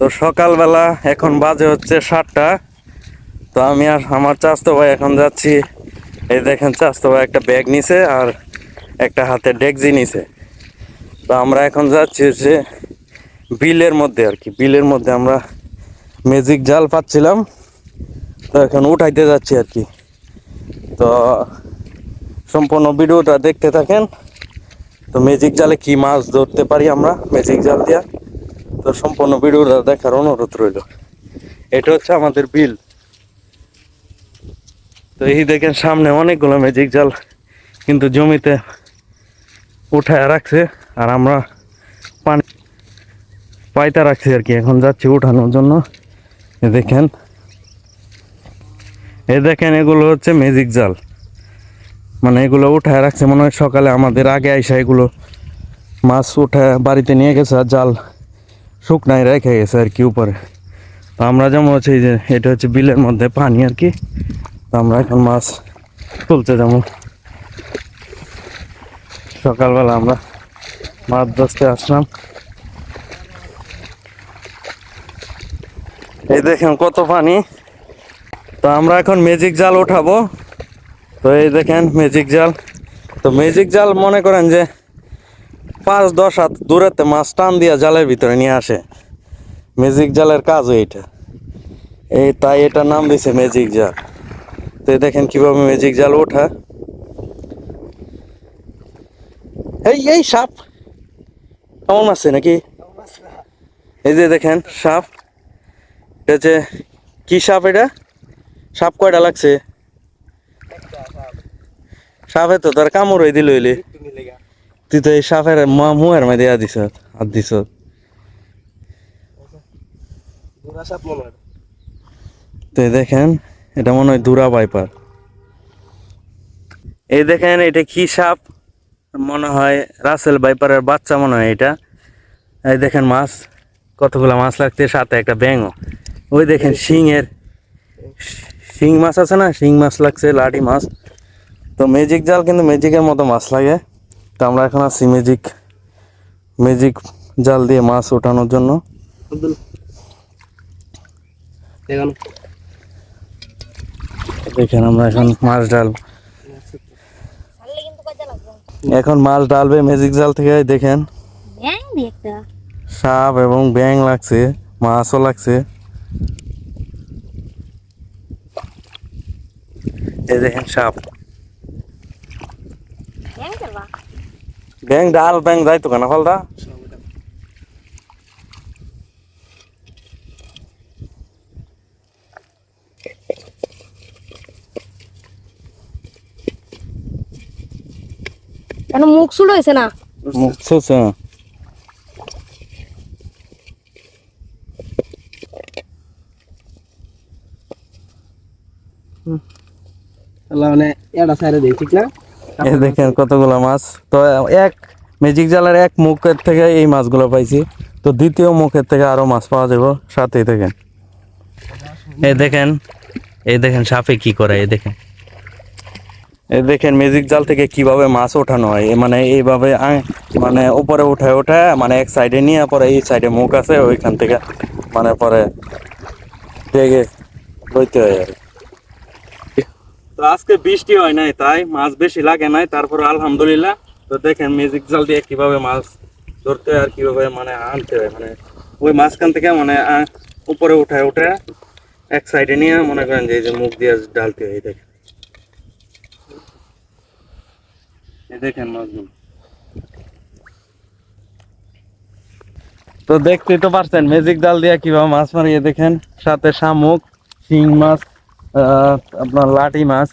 তো সকালবেলা এখন বাজে হচ্ছে 7টা। তো আমি আর আমার চাচতো ভাই এখন যাচ্ছি। এই দেখেন চাচতো ভাই একটা ব্যাগ নিছে আর একটা হাতে ডেকজি নিছে। তো আমরা এখন যাচ্ছি হচ্ছে বিলের মধ্যে আর কি। বিলের মধ্যে আমরা ম্যাজিক জাল পাচ্ছিলাম, তো এখন উঠাইতে যাচ্ছি আর কি। তো সম্পূর্ণ ভিডিওটা দেখতে থাকেন। তো ম্যাজিক জালে কি মাছ ধরতে পারি আমরা ম্যাজিক জাল দিয়া, তো সম্পূর্ণ ভিডিওটা দেখার অনুরোধ রইল। এটা হচ্ছে আমাদের বিল। তো এই দেখেন সামনে অনেকগুলো ম্যাজিক জাল কিন্তু জমিতে উঠায় রাখছে, আর আমরা পানি পাইতে রাখছি আর কি। এখন যাচ্ছি উঠানোর জন্য। এই দেখেন এগুলো হচ্ছে ম্যাজিক জাল, মানে এগুলো উঠায় রাখছে মনে হয় সকালে আমাদের আগে আইসা এগুলো মাছ উঠে বাড়িতে নিয়ে গেছে, আর জাল শুকনায় রেখে গেছে আর কি উপরে। তো আমরা যেমন হচ্ছে এই যে এটা হচ্ছে বিলের মধ্যে পানি আর কি। তো আমরা এখন মাছ তুলতে যাবো। সকালবেলা আমরা মাছ ধরতে আসলাম। এই দেখেন কত পানি। তো আমরা এখন ম্যাজিক জাল উঠাবো। তো এই দেখেন ম্যাজিক জাল। তো ম্যাজিক জাল মনে করেন যে 5-10 হাত দূরেতে মাছ টান দিয়া জালের ভিতরে নিয়ে আসে। ম্যাজিক জালের কাজও এইটা, এই তাই এটার নাম দিছে ম্যাজিক জাল। তো দেখেন কিভাবে ম্যাজিক জাল ওঠা। এই সাপ কেমন আছে নাকি? এই যে দেখেন সাপ। এটা হচ্ছে কি সাপ? এটা সাপ কয়টা লাগছে? সাপে তো তার কামড় হয়ে দিল হইলে। তুই তো এই সাপের মুহের মধ্যে দিস হাত দিস। তো দেখেন এটা মনে হয় দুরা ভাইপার। এই দেখেন এটা কি সাপ? মনে হয় রাসেল ভাইপারের বাচ্চা মনে হয় এটা। এই দেখেন মাছ, কতগুলো মাছ লাগছে, সাথে একটা ব্যাঙও। ওই দেখেন শিং মাছ আছে না, শিং মাছ লাগছে, লাঠি মাছ। তো ম্যাজিক জাল কিন্তু ম্যাজিকের মতো মাছ লাগে। তো আমরা এখন আছি ম্যাজিক জাল দিয়ে মাছ ওঠানোর জন্য। দেখেন আমরা এখন মাছ ডালবে ম্যাজিক জাল থেকে। দেখেন সাপ এবং ব্যাঙ লাগছে, মাছও লাগছে। এই দেখেন সাপ, ব্যাঙ যাইতো কেন ফলটা। কেন মুখ শুরু হয়েছে না? মুখ ছুঁছে। মানে এটা সাইডে দেই ঠিক না? এই দেখেন কতগুলো মাছ। তো এক ম্যাজিক জালের এক মুখের থেকে এই মাছগুলো পাইছি। তো দ্বিতীয় মুখের থেকে আরো মাছ পাওয়া যাবে সাথেই দেখেন। এই দেখেন সাপে কি করে। এই দেখেন ম্যাজিক জাল থেকে কিভাবে মাছ ওঠানো হয়। মানে এইভাবে মানে উপরে উঠে মানে এক সাইডে নিয়ে পরে এই সাইডে মুখ আছে ওইখান থেকে মানে পরে দেখে লইতে হয় আর। তো আজকে বৃষ্টি হয় নাই তাই মাছ বেশি লাগে নাই, তারপর আলহামদুলিল্লাহ। তো দেখেন ম্যাজিক জাল দিয়ে কিভাবে মাছ ধরতে হয় আর কিভাবে মানে আনতে হয়, মানে ওই মাঝখান থেকে মানে উপরে উঠে এক সাইডে নিয়ে মনে করেন যে এই যে মুখ দিয়ে ডালতে হয়। দেখেন মাছগুলো। তো দেখতেই তো পারছেন ম্যাজিক জাল দিয়ে কিভাবে মাছ মারিয়ে। দেখেন সাথে শামুক, শিং মাছ, আপনার লাঠি মাছ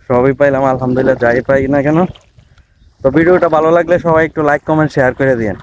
সবই পাইলাম আলহামদুলিল্লাহ, যাই পাই না কেন। তো ভিডিওটা ভালো লাগলে সবাই একটু লাইক কমেন্ট শেয়ার করে দিয়েন।